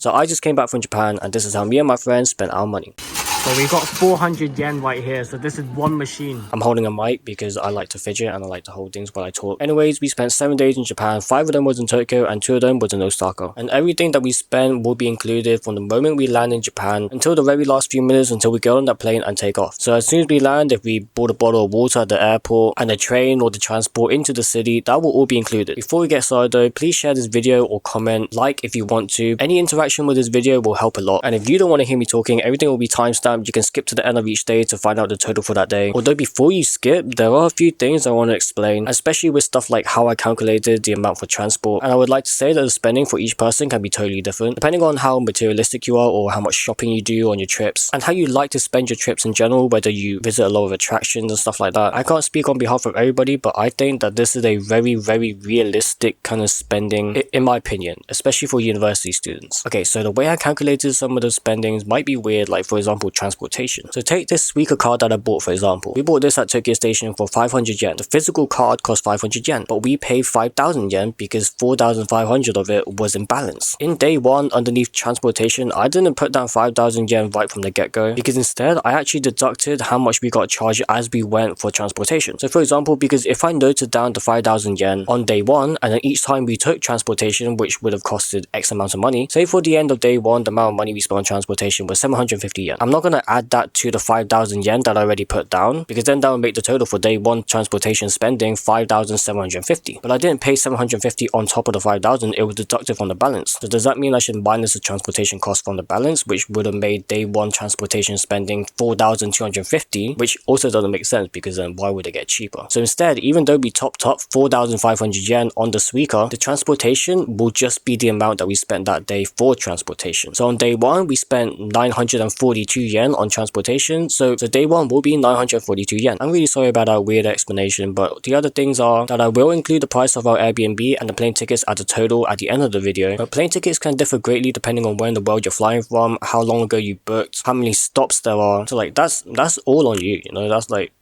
So I just came back from Japan, and this is how me and my friends spent our money. So we got 400 yen right here, so this is one machine. I'm holding a mic because I like to fidget and I like to hold things while I talk. Anyways, we spent 7 days in Japan, 5 of them was in Tokyo and 2 of them was in Osaka. And everything that we spent will be included from the moment we land in Japan until the very last few minutes until we get on that plane and take off. So as soon as we land, if we bought a bottle of water at the airport and the train or the transport into the city, that will all be included. Before we get started though, please share this video or comment, like if you want to. Any interaction with this video will help a lot. And if you don't want to hear me talking, everything will be timestamped. You can skip to the end of each day to find out the total for that day. Although before you skip, there are a few things I want to explain, especially with stuff like how I calculated the amount for transport. And I would like to say that the spending for each person can be totally different, depending on how materialistic you are or how much shopping you do on your trips, and how you like to spend your trips in general, whether you visit a lot of attractions and stuff like that. I can't speak on behalf of everybody, but I think that this is a very realistic kind of spending, in my opinion, especially for university students. Okay, so the way I calculated some of the spendings might be weird, like for example, transportation. So take this Suica card that I bought, for example. We bought this at Tokyo Station for 500 yen. The physical card cost 500 yen, but we paid 5,000 yen because 4,500 of it was in balance. In day one, underneath transportation, I didn't put down 5,000 yen right from the get-go, because instead I actually deducted how much we got charged as we went for transportation. So for example, because if I noted down the 5,000 yen on day one, and then each time we took transportation, which would have costed X amount of money, say for the end of day one, the amount of money we spent on transportation was 750 yen. I'm not going to add that to the 5,000 yen that I already put down, because then that would make the total for day one transportation spending 5,750. But I didn't pay 750 on top of the 5,000, it was deducted from the balance. So does that mean I should minus the transportation cost from the balance, which would have made day one transportation spending 4,250, which also doesn't make sense, because then why would it get cheaper? So instead, even though we topped up 4,500 yen on the Suica, the transportation will just be the amount that we spent that day for transportation. So on day one, we spent 942 yen on transportation, so day one will be 942 yen. I'm really sorry about that weird explanation, but the other things are that I will include the price of our Airbnb and the plane tickets at the total at the end of the video. But plane tickets can differ greatly depending on where in the world you're flying from, how long ago you booked, how many stops there are. So like that's all on you, you know,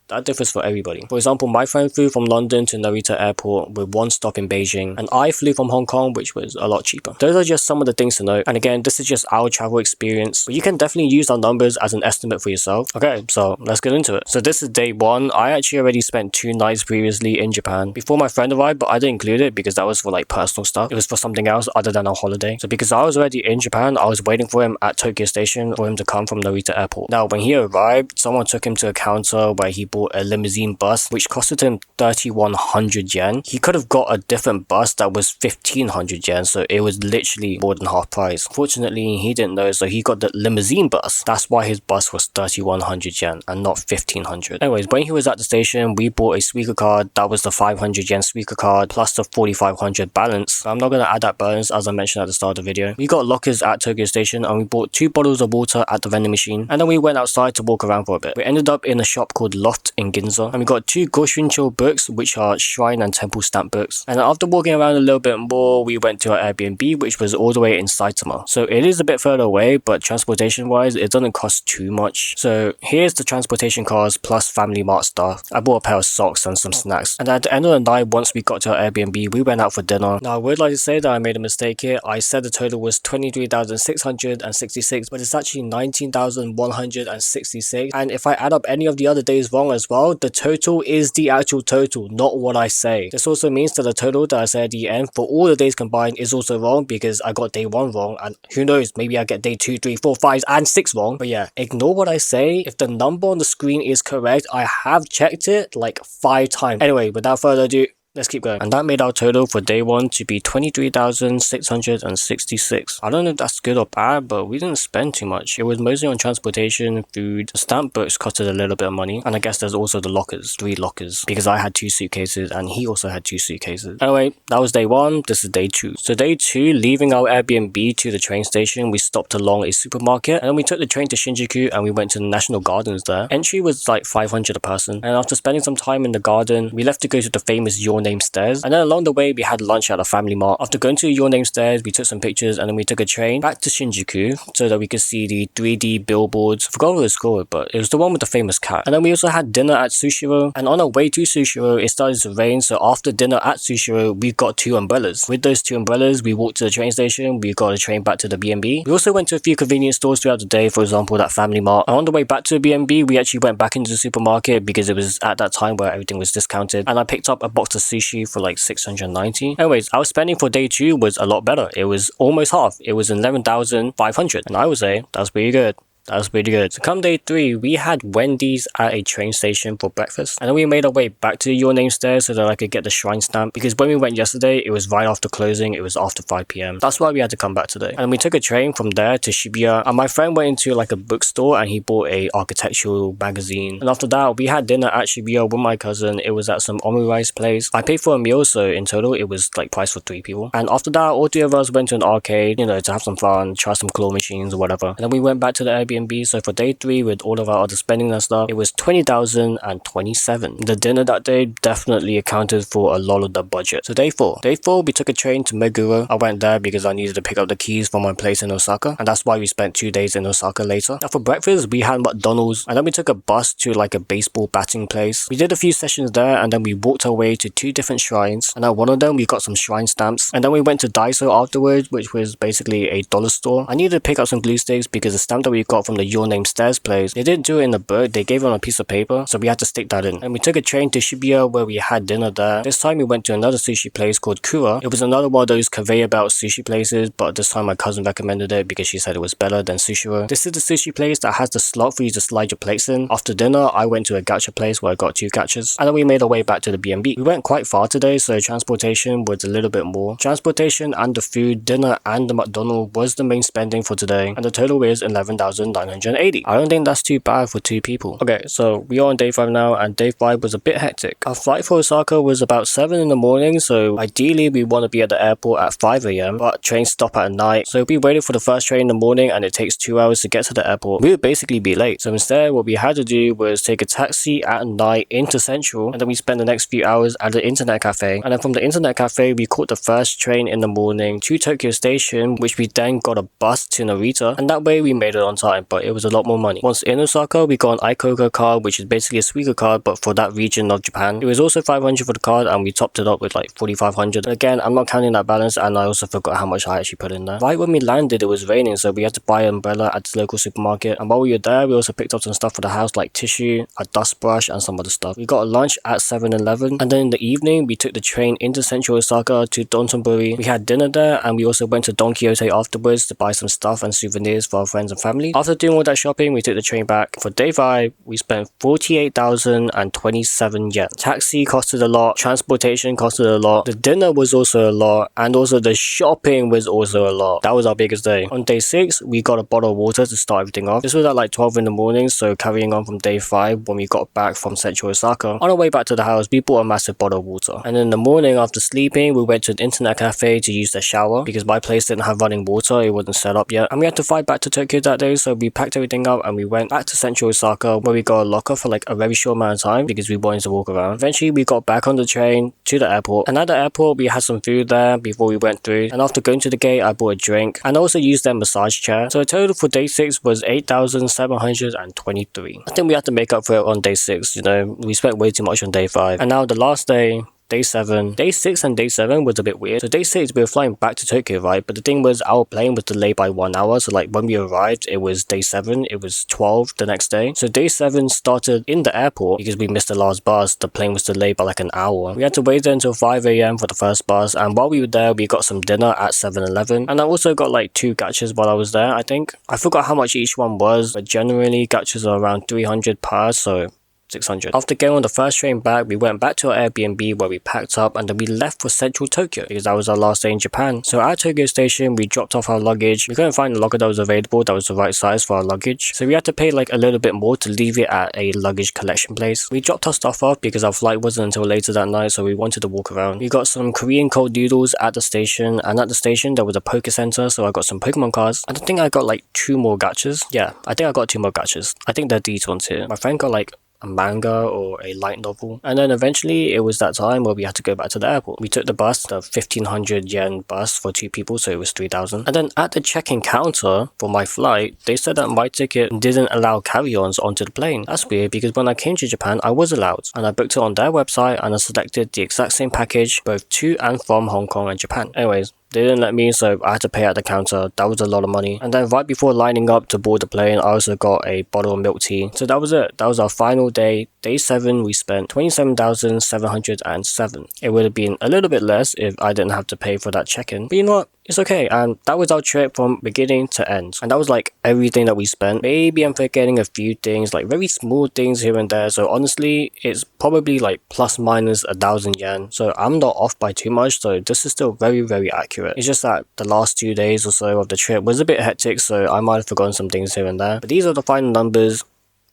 that differs for everybody. For example, my friend flew from London to Narita Airport with one stop in Beijing, and I flew from Hong Kong, which was a lot cheaper. Those are just some of the things to note, and again, this is just our travel experience, but you can definitely use our numbers as an estimate for yourself. Okay, so let's get into it. So this is day one. I actually already spent 2 nights previously in Japan before my friend arrived, but I didn't include it because that was for like personal stuff. It was for something else other than our holiday. So because I was already in Japan, I was waiting for him at Tokyo Station for him to come from Narita Airport. Now, when he arrived, someone took him to a counter where he bought a limousine bus, which costed him 3,100 yen. He could have got a different bus that was 1,500 yen, so it was literally more than half price. Fortunately, he didn't know, so he got the limousine bus. That's why his bus was 3,100 yen and not 1,500. Anyways, when he was at the station, we bought a Suica card. That was the 500 yen Suica card plus the 4,500 balance. I'm not going to add that balance as I mentioned at the start of the video. We got lockers at Tokyo Station and we bought 2 bottles of water at the vending machine, and then we went outside to walk around for a bit. We ended up in a shop called Loft in Ginza, and we got 2 Goshincho books, which are shrine and temple stamp books. And after walking around a little bit more, we went to our Airbnb, which was all the way in Saitama. So it is a bit further away, but transportation wise, it doesn't cost too much. So here's the transportation cost plus family mart stuff. I bought a pair of socks and some snacks. And at the end of the night, once we got to our Airbnb, we went out for dinner. Now I would like to say that I made a mistake here. I said the total was 23,666, but it's actually 19,166. And if I add up any of the other days wrong as well, the total is the actual total, not what I say. This also means that the total that I say at the end for all the days combined is also wrong, because I got day 1 wrong, and who knows, maybe I get day 2, 3, 4, 5 and 6 wrong. But yeah, ignore what I say. If the number on the screen is correct, I have checked it like 5 times. Anyway, without further ado, let's keep going. And that made our total for day 1 to be 23,666. I don't know if that's good or bad, but we didn't spend too much. It was mostly on transportation, food. The stamp books costed a little bit of money. And I guess there's also the lockers, 3 lockers, because I had 2 suitcases and he also had 2 suitcases. Anyway, that was day 1. This is day 2. So day 2, leaving our Airbnb to the train station, we stopped along a supermarket, and then we took the train to Shinjuku and we went to the National Gardens there. Entry was like 500 a person. And after spending some time in the garden, we left to go to the famous Your Name Stairs. And then along the way, we had lunch at a family mart. After going to Your Name Stairs, we took some pictures and then we took a train back to Shinjuku so that we could see the 3D billboards. I forgot what it's called, but it was the one with the famous cat. And then we also had dinner at Sushiro. And on our way to Sushiro, it started to rain. So after dinner at Sushiro, we got 2 umbrellas. With those 2 umbrellas, we walked to the train station. We got a train back to the B&B. We also went to a few convenience stores throughout the day, for example, that family mart. And on the way back to the B&B, we actually went back into the supermarket because it was at that time where everything was discounted. And I picked up a box of sushi for like 690. Anyways, our spending for day 2 was a lot better. It was almost half. It was 11,500. And I would say that's pretty good. That's pretty good. So come day 3, we had Wendy's at a train station for breakfast. And then we made our way back to Your Name Stairs so that I could get the shrine stamp. Because when we went yesterday, it was right after closing. It was after 5 p.m. That's why we had to come back today. And we took a train from there to Shibuya. And my friend went into like a bookstore and he bought a architectural magazine. And after that, we had dinner at Shibuya with my cousin. It was at some omurice place. I paid for a meal, so in total, it was like priced for 3 people. And after that, all 3 of us went to an arcade, you know, to have some fun, try some claw machines or whatever. And then we went back to the Airbnb. So for day 3, with all of our other spending and stuff, it was 20,027. The dinner that day definitely accounted for a lot of the budget. So day 4, we took a train to Meguro. I went there because I needed to pick up the keys from my place in Osaka, and that's why we spent 2 days in Osaka later. Now for breakfast, we had McDonald's, and then we took a bus to like a baseball batting place. We did a few sessions there, and then we walked our way to 2 different shrines. And at one of them, we got some shrine stamps, and then we went to Daiso afterwards, which was basically a dollar store. I needed to pick up some glue sticks because the stamp that we got from the Your Name Stairs place, they didn't do it in the book, they gave it on a piece of paper, so we had to stick that in. And we took a train to Shibuya where we had dinner there. This time we went to another sushi place called Kura. It was another one of those conveyor belt sushi places, but this time my cousin recommended it because she said it was better than Sushiro. This is the sushi place that has the slot for you to slide your plates in. After dinner, I went to a gacha place where I got 2 gachas, and then we made our way back to the B&B. We went quite far today, so transportation was a little bit more. Transportation and the food, dinner and the McDonald's was the main spending for today, and the total is 11,980. I don't think that's too bad for 2 people. Okay, so we are on day 5 now, and day 5 was a bit hectic. Our flight for Osaka was about 7 in the morning, so ideally we want to be at the airport at 5 a.m, but trains stop at night, so we waited for the first train in the morning and it takes 2 hours to get to the airport. We would basically be late, so instead what we had to do was take a taxi at night into Central, and then we spent the next few hours at the internet cafe, and then from the internet cafe we caught the first train in the morning to Tokyo Station, which we then got a bus to Narita, and that way we made it on time, but it was a lot more money. Once in Osaka, we got an Icoca card, which is basically a Suica card, but for that region of Japan. It was also 500 for the card, and we topped it up with like 4,500. Again, I'm not counting that balance, and I also forgot how much I actually put in there. Right when we landed, it was raining, so we had to buy an umbrella at the local supermarket. And while we were there, we also picked up some stuff for the house, like tissue, a dust brush, and some other stuff. We got a lunch at 7-Eleven, and then in the evening, we took the train into central Osaka to Dotonbori. We had dinner there, and we also went to Don Quixote afterwards to buy some stuff and souvenirs for our friends and family. After doing all that shopping, we took the train back. For day 5, we spent 48,027 yen. Taxi costed a lot, transportation costed a lot, the dinner was also a lot, and also the shopping was also a lot. That was our biggest day. On day 6, we got a bottle of water to start everything off. This was at like 12 in the morning, so carrying on from day 5 when we got back from central Osaka. On our way back to the house, we bought a massive bottle of water. And in the morning after sleeping, we went to an internet cafe to use the shower because my place didn't have running water, it wasn't set up yet. And we had to fly back to Tokyo that day, so we packed everything up and we went back to central Osaka where we got a locker for like a very short amount of time because we wanted to walk around. Eventually we got back on the train to the airport, and at the airport we had some food there before we went through, and after going to the gate I bought a drink and also used their massage chair. So the total for day 6 was 8,723. I think we had to make up for it on day 6, you know, we spent way too much on day 5. And now the last day, day 7. Day 6 and day 7 was a bit weird. So day 6 we were flying back to Tokyo, right? But the thing was our plane was delayed by 1 hour. So like when we arrived, it was day 7. It was 12 the next day. So day 7 started in the airport because we missed the last bus. The plane was delayed by like an hour. We had to wait there until 5 a.m. for the first bus. And while we were there, we got some dinner at 7-Eleven. And I also got like 2 gachas while I was there, I think. I forgot how much each one was, but generally gachas are around 300 per, so 600. After getting on the first train back, we went back to our Airbnb where we packed up, and then we left for central Tokyo because that was our last day in Japan. So at Tokyo Station, we dropped off our luggage. We couldn't find a locker that was available that was the right size for our luggage, so we had to pay like a little bit more to leave it at a luggage collection place. We dropped our stuff off because our flight wasn't until later that night, so we wanted to walk around. We got some Korean cold noodles at the station, and at the station there was a poker center, so I got some Pokemon cards. And I think I got like 2 more gachas. Yeah, I think I got 2 more gachas. I think they're these ones here. My friend got like a manga or a light novel. And then eventually it was that time where we had to go back to the airport. We took the bus, the 1500 yen bus for 2 people, so it was 3000. And then at the check-in counter for my flight, they said that my ticket didn't allow carry-ons onto the plane. That's weird because when I came to Japan, I was allowed. And I booked it on their website and I selected the exact same package both to and from Hong Kong and Japan. Anyways, they didn't let me, so I had to pay at the counter. That was a lot of money. And then right before lining up to board the plane, I also got a bottle of milk tea. So that was it. That was our final day. Day 7, we spent 27,707. It would have been a little bit less if I didn't have to pay for that check-in. But you know what? It's okay. And that was our trip from beginning to end. And that was like everything that we spent. Maybe I'm forgetting a few things, like very small things here and there. So honestly, it's probably like plus minus 1,000 yen. So I'm not off by too much. So this is still very, very accurate. It's just that the last 2 days or so of the trip was a bit hectic. So I might have forgotten some things here and there. But these are the final numbers.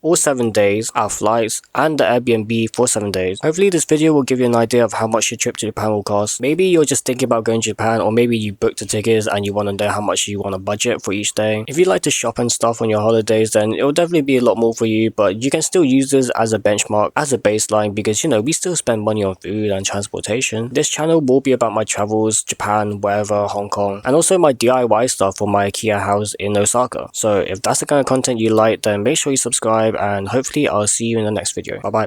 All 7 days, our flights, and the Airbnb for 7 days. Hopefully this video will give you an idea of how much your trip to Japan will cost. Maybe you're just thinking about going to Japan, or maybe you booked the tickets and you want to know how much you want to budget for each day. If you like to shop and stuff on your holidays, then it will definitely be a lot more for you, but you can still use this as a benchmark, as a baseline, because you know, we still spend money on food and transportation. This channel will be about my travels, Japan, wherever, Hong Kong, and also my DIY stuff for my IKEA house in Osaka. So if that's the kind of content you like, then make sure you subscribe, and hopefully I'll see you in the next video. Bye bye.